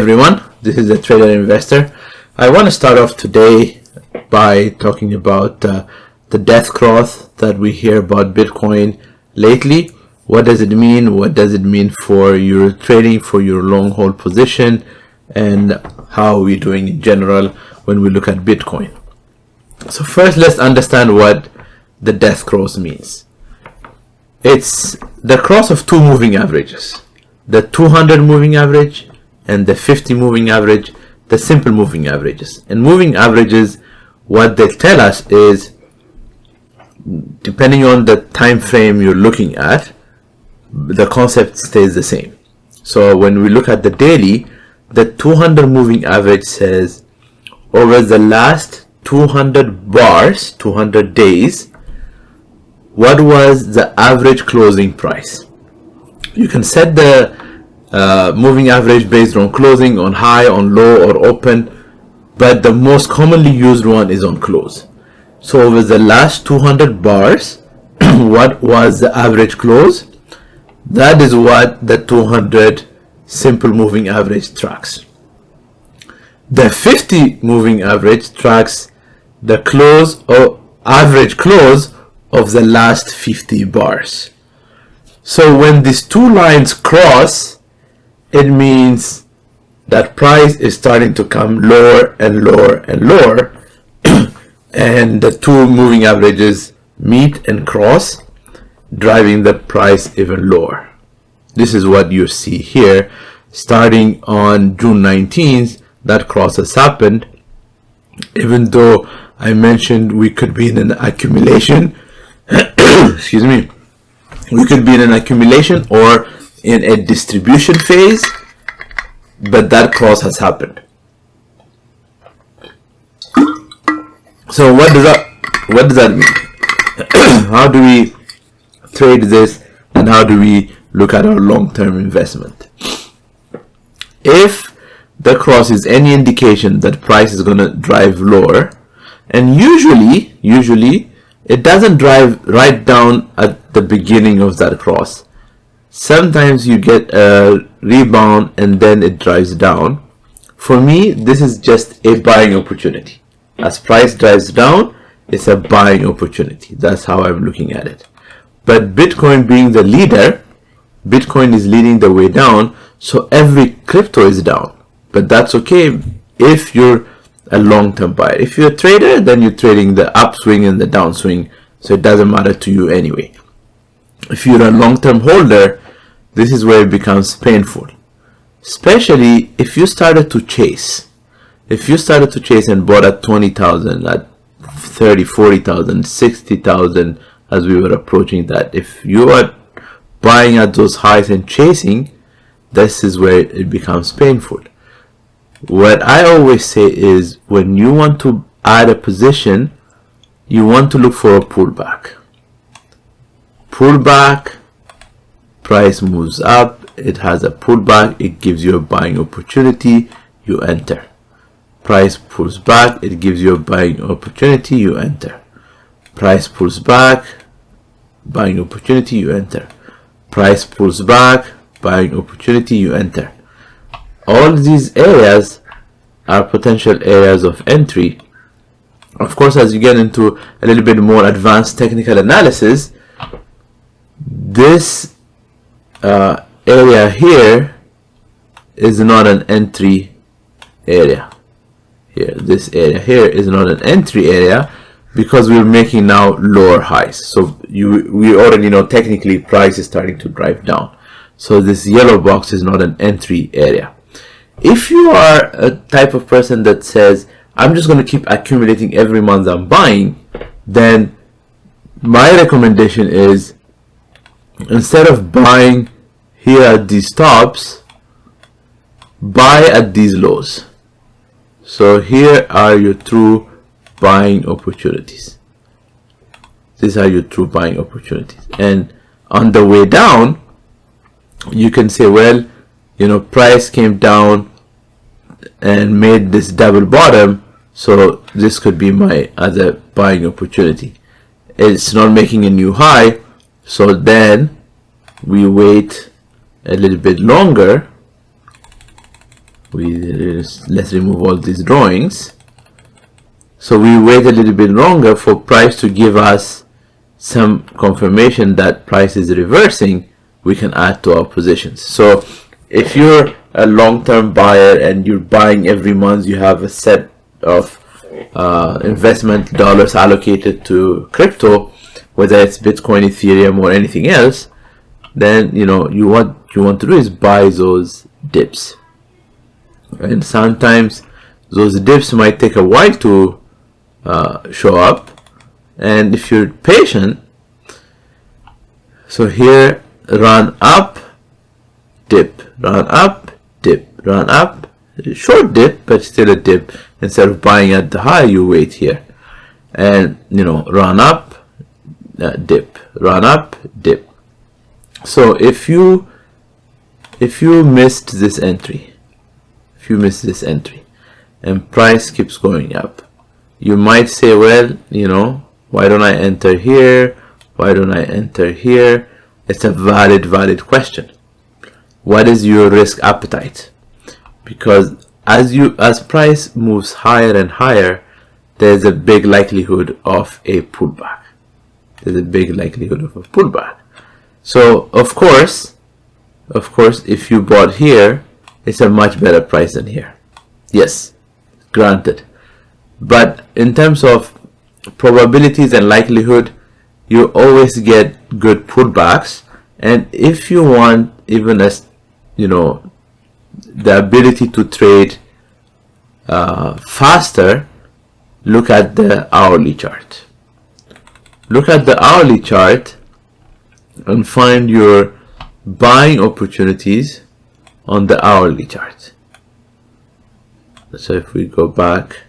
everyone, this is the Trader Investor. I want to start off today by talking about the death cross that we hear about Bitcoin lately. What does it mean? What does it mean for your trading, for your long hold position, and how are we doing in general when we look at Bitcoin? So first, let's understand what the death cross means. It's the cross of two moving averages, the 200 moving average and the 50 moving average, the simple moving averages. And moving averages, what they tell us is, depending on the time frame you're looking at, the concept stays the same. So when we look at the daily, the 200 moving average says over the last 200 bars, 200 days, what was the average closing price? You can set the moving average based on closing, on high, on low, or open, but the most commonly used one is on close. So over the last 200 bars, what was the average close? That is what the 200 simple moving average tracks. The 50 moving average tracks the close or average close of the last 50 bars. So when these two lines cross, it means that price is starting to come lower and lower and lower and the two moving averages meet and cross, driving the price even lower. This is what you see here. Starting on June 19th, that cross has happened. Even though I mentioned we could be in an accumulation, excuse me, we could be in an accumulation or in a distribution phase, but that cross has happened. So what does that mean? How do we trade this, and how do we look at our long-term investment? If the cross is any indication that price is going to drive lower, and usually it doesn't drive right down at the beginning of that cross. Sometimes you get a rebound and then it drives down. For me, this is just a buying opportunity. As price drives down, it's a buying opportunity. That's how I'm looking at it. But Bitcoin being the leader, Bitcoin is leading the way down, so every crypto is down. But that's okay if you're a long-term buyer. If you're a trader, then you're trading the upswing and the downswing, so it doesn't matter to you anyway. If you're a long-term holder, this is where it becomes painful, especially if you started to chase. If you started to chase and bought at 20,000, at 30, 40,000, 60,000, as we were approaching that, if you are buying at those highs and chasing, this is where it becomes painful. What I always say is, when you want to add a position, you want to look for a pullback. Pullback, price moves up, it has a pullback, it gives you a buying opportunity, you enter. Price pulls back, it gives you a buying opportunity, you enter. Price pulls back, buying opportunity, you enter. Price pulls back, buying opportunity, you enter. All these areas are potential areas of entry. Of course, as you get into a little bit more advanced technical analysis, this area here is not an entry area. Here, this area here is not an entry area because we're making now lower highs. So we already know technically price is starting to drive down. So this yellow box is not an entry area. If you are a type of person that says, I'm just going to keep accumulating every month I'm buying, then my recommendation is, instead of buying here at these tops, buy at these lows. So here are your true buying opportunities. These are your true buying opportunities. And on the way down, you can say, well, you know, price came down and made this double bottom, so this could be my other buying opportunity. It's not making a new high, so then we wait a little bit longer let's remove all these drawings. So we wait a little bit longer for price to give us some confirmation that price is reversing. We can add to our positions. So if you're a long-term buyer and you're buying every month, you have a set of investment dollars allocated to crypto, whether it's Bitcoin, Ethereum, or anything else, then what you want to do is buy those dips. And sometimes those dips might take a while to show up, and if you're patient, so here, run up, dip, run up, dip, run up, short dip, but still a dip. Instead of buying at the high, you wait here, and run up, dip, run up, dip. So if you missed this entry, and price keeps going up, you might say, well, why don't I enter here? Why don't I enter here? It's a valid question. What is your risk appetite? Because as price moves higher and higher, there's a big likelihood of a pullback. So of course, if you bought here, it's a much better price than here. Yes, granted. But in terms of probabilities and likelihood, you always get good pullbacks. And if you want even the ability to trade faster, look at the hourly chart. Look at the hourly chart and find your buying opportunities on the hourly chart. So if we go back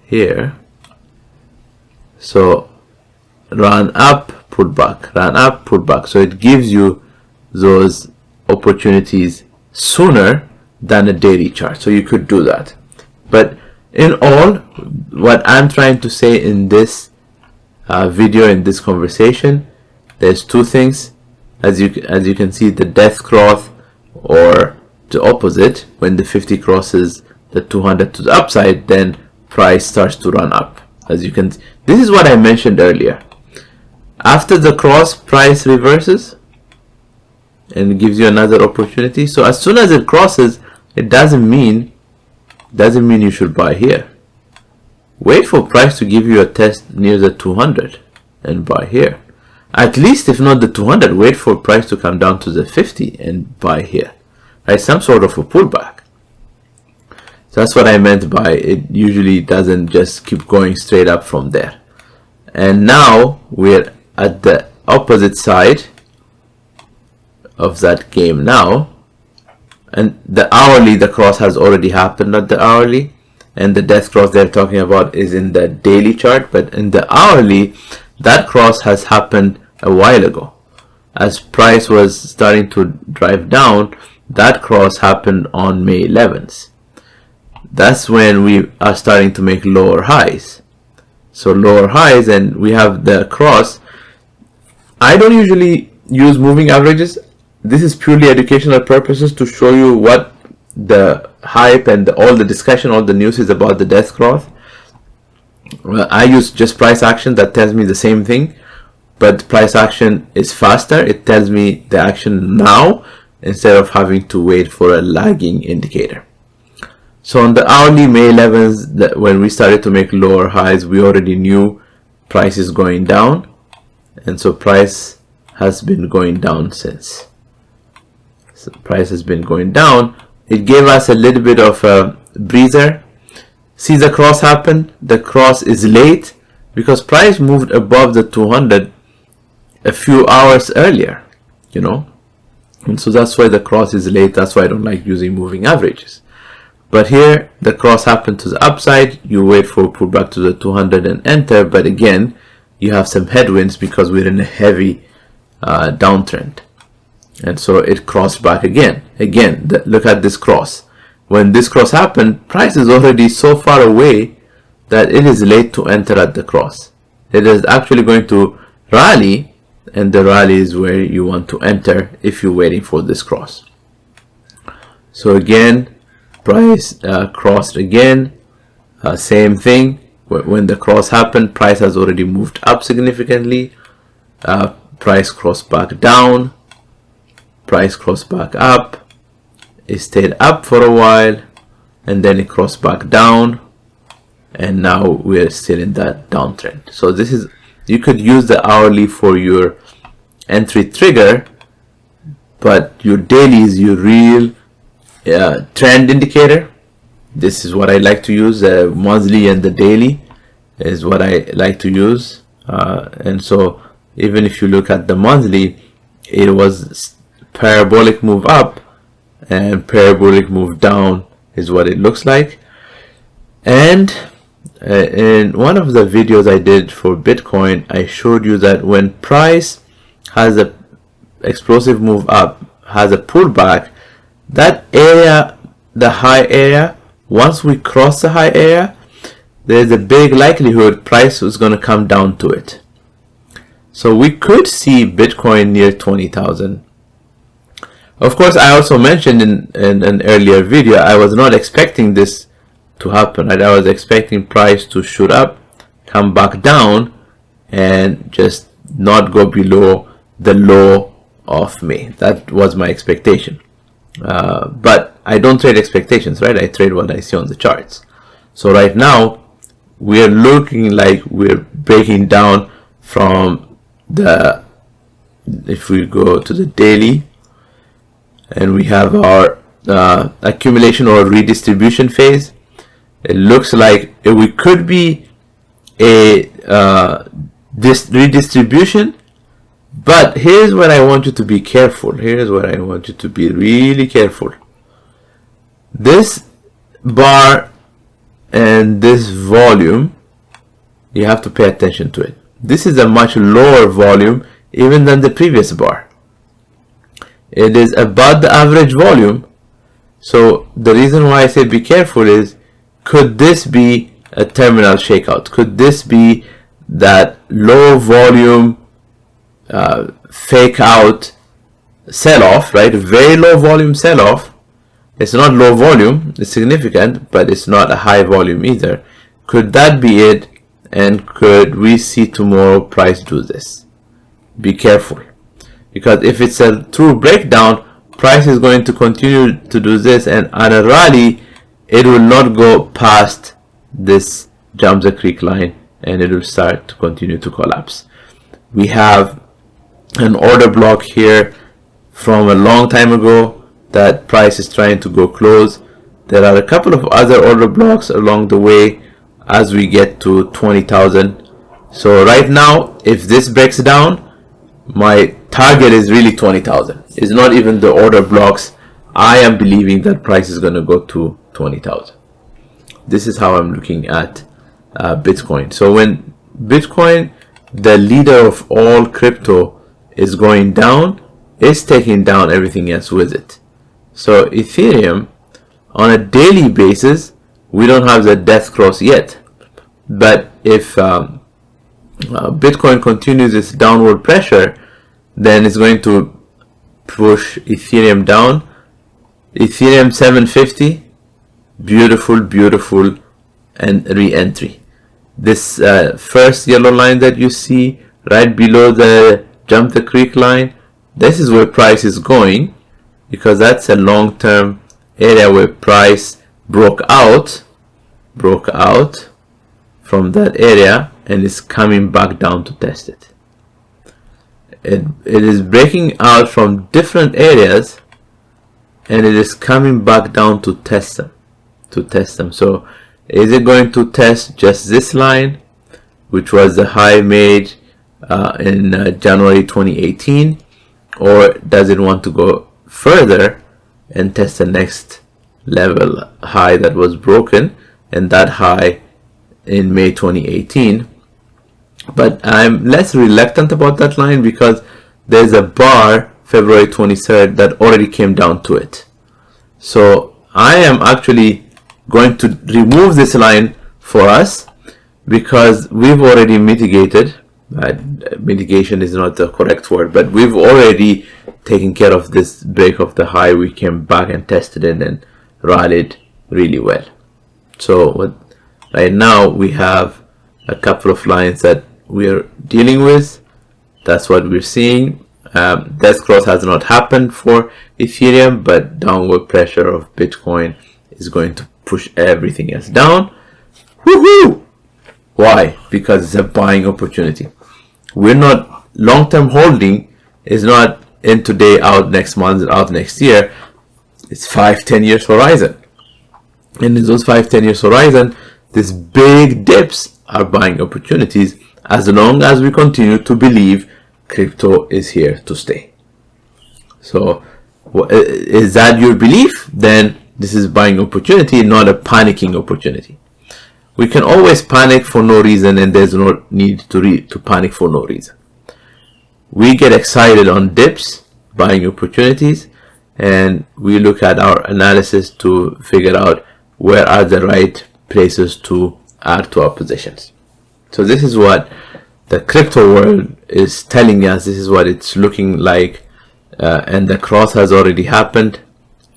here, so run up, pull back, run up, pull back. So it gives you those opportunities sooner than a daily chart. So you could do that. But in all, what I'm trying to say in this video, in this conversation, there's two things. As you can see, the death cross, or the opposite, when the 50 crosses the 200 to the upside, then price starts to run up. As you can, this is what I mentioned earlier. After the cross, price reverses and gives you another opportunity. So as soon as it crosses, it doesn't mean you should buy here. Wait for price to give you a test near the 200 and buy here. At least, if not the 200, wait for price to come down to the 50 and buy here. Right? Some sort of a pullback. So that's what I meant by it usually doesn't just keep going straight up from there. And now we're at the opposite side of that game now. And the hourly, the cross has already happened at the hourly. And the death cross they're talking about is in the daily chart. But in the hourly, that cross has happened a while ago. As price was starting to drive down, that cross happened on May 11th. That's when we are starting to make lower highs. So lower highs, and we have the cross. I don't usually use moving averages. This is purely educational purposes to show you what the hype and all the discussion, all the news is about the death cross. I use just price action that tells me the same thing, but price action is faster. It tells me the action now instead of having to wait for a lagging indicator. So on the hourly, May 11th, when we started to make lower highs, we already knew price is going down, and so price has been going down since. So price has been going down. It gave us a little bit of a breather. See the cross happen? The cross is late because price moved above the 200 a few hours earlier, and so that's why the cross is late. That's why I don't like using moving averages. But here, the cross happened to the upside. You wait for a pullback to the 200 and enter. But again, you have some headwinds because we're in a heavy downtrend. And so it crossed back again. Look at this cross. When this cross happened, price is already so far away that it is late to enter at the cross. It is actually going to rally, and the rally is where you want to enter if you're waiting for this cross. So again, Price crossed again, same thing. When the cross happened, price has already moved up significantly. Price crossed back down, price crossed back up, it stayed up for a while, and then it crossed back down, and now we're still in that downtrend. So this is, you could use the hourly for your entry trigger, but your daily is your real trend indicator. This is what I like to use. The monthly and the daily is what I like to use, and so even if you look at the monthly, it was parabolic move up and parabolic move down is what it looks like. And in one of the videos I did for Bitcoin, I showed you that when price has a explosive move up, has a pullback, that area, the high area, once we cross the high area, there's a big likelihood price is going to come down to it. So we could see Bitcoin near 20,000. Of course, I also mentioned in an earlier video, I was not expecting this to happen. Right? I was expecting price to shoot up, come back down, and just not go below the low of May. That was my expectation. But I don't trade expectations, right? I trade what I see on the charts. So right now, we're looking like we're breaking down from the, if we go to the daily, and we have our accumulation or redistribution phase, it looks like we could be a this redistribution. But here's where I want you to be careful. Here's where I want you to be really careful. This bar and this volume, you have to pay attention to it. This is a much lower volume even than the previous bar. It is about the average volume. So the reason why I say be careful is, could this be a terminal shakeout? Could this be that low volume fake out sell-off, right? Very low volume sell-off. It's not low volume, it's significant, but it's not a high volume either. Could that be it? And could we see tomorrow price do this? Be careful, because if it's a true breakdown, price is going to continue to do this, and on a rally it will not go past this jump the creek line, and it will start to continue to collapse. We have an order block here from a long time ago that price is trying to go close. There are a couple of other order blocks along the way as we get to 20,000. So right now, if this breaks down, my target is really 20,000. It's not even the order blocks. I am believing that price is going to go to 20,000. This is how I'm looking at Bitcoin. So when Bitcoin, the leader of all crypto, is going down, it's taking down everything else with it. So Ethereum, on a daily basis, we don't have the death cross yet. But if Bitcoin continues its downward pressure, then it's going to push Ethereum down. Ethereum 750, beautiful, and re-entry. This first yellow line that you see right below the jump the creek line, this is where price is going, because that's a long-term area where price broke out from that area and is coming back down to test it. It is breaking out from different areas, and it is coming back down to test them. So is it going to test just this line, which was the high made in January 2018, or does it want to go further and test the next level high that was broken, and that high in May 2018? But I'm less reluctant about that line because there's a bar February 23rd that already came down to it. So I am actually going to remove this line for us because we've already mitigated. Mitigation is not the correct word, but we've already taken care of this break of the high. We came back and tested it and rallied really well. So right now we have a couple of lines that we're dealing with. That's what we're seeing. Death cross has not happened for Ethereum, but downward pressure of Bitcoin is going to push everything else down. Woohoo! Why? Because it's a buying opportunity. We're not long-term holding is not in today, out next month, out next year. It's 5-10 years horizon. And in those 5-10 years horizon, these big dips are buying opportunities as long as we continue to believe crypto is here to stay. So is that your belief? Then this is buying opportunity, not a panicking opportunity. We can always panic for no reason, and there's no need to panic for no reason. We get excited on dips, buying opportunities, and we look at our analysis to figure out where are the right places to add to our positions. So this is what the crypto world is telling us. This is what it's looking like, and the cross has already happened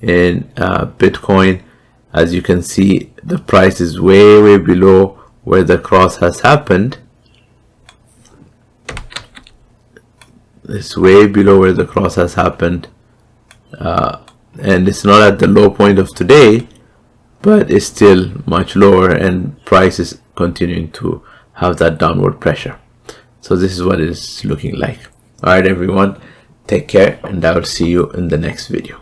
in Bitcoin. As you can see, the price is way below where the cross has happened. It's way below where the cross has happened, and it's not at the low point of today, but it's still much lower, and price is continuing to have that downward pressure. So this is what it is looking like. Alright everyone, take care, and I will see you in the next video.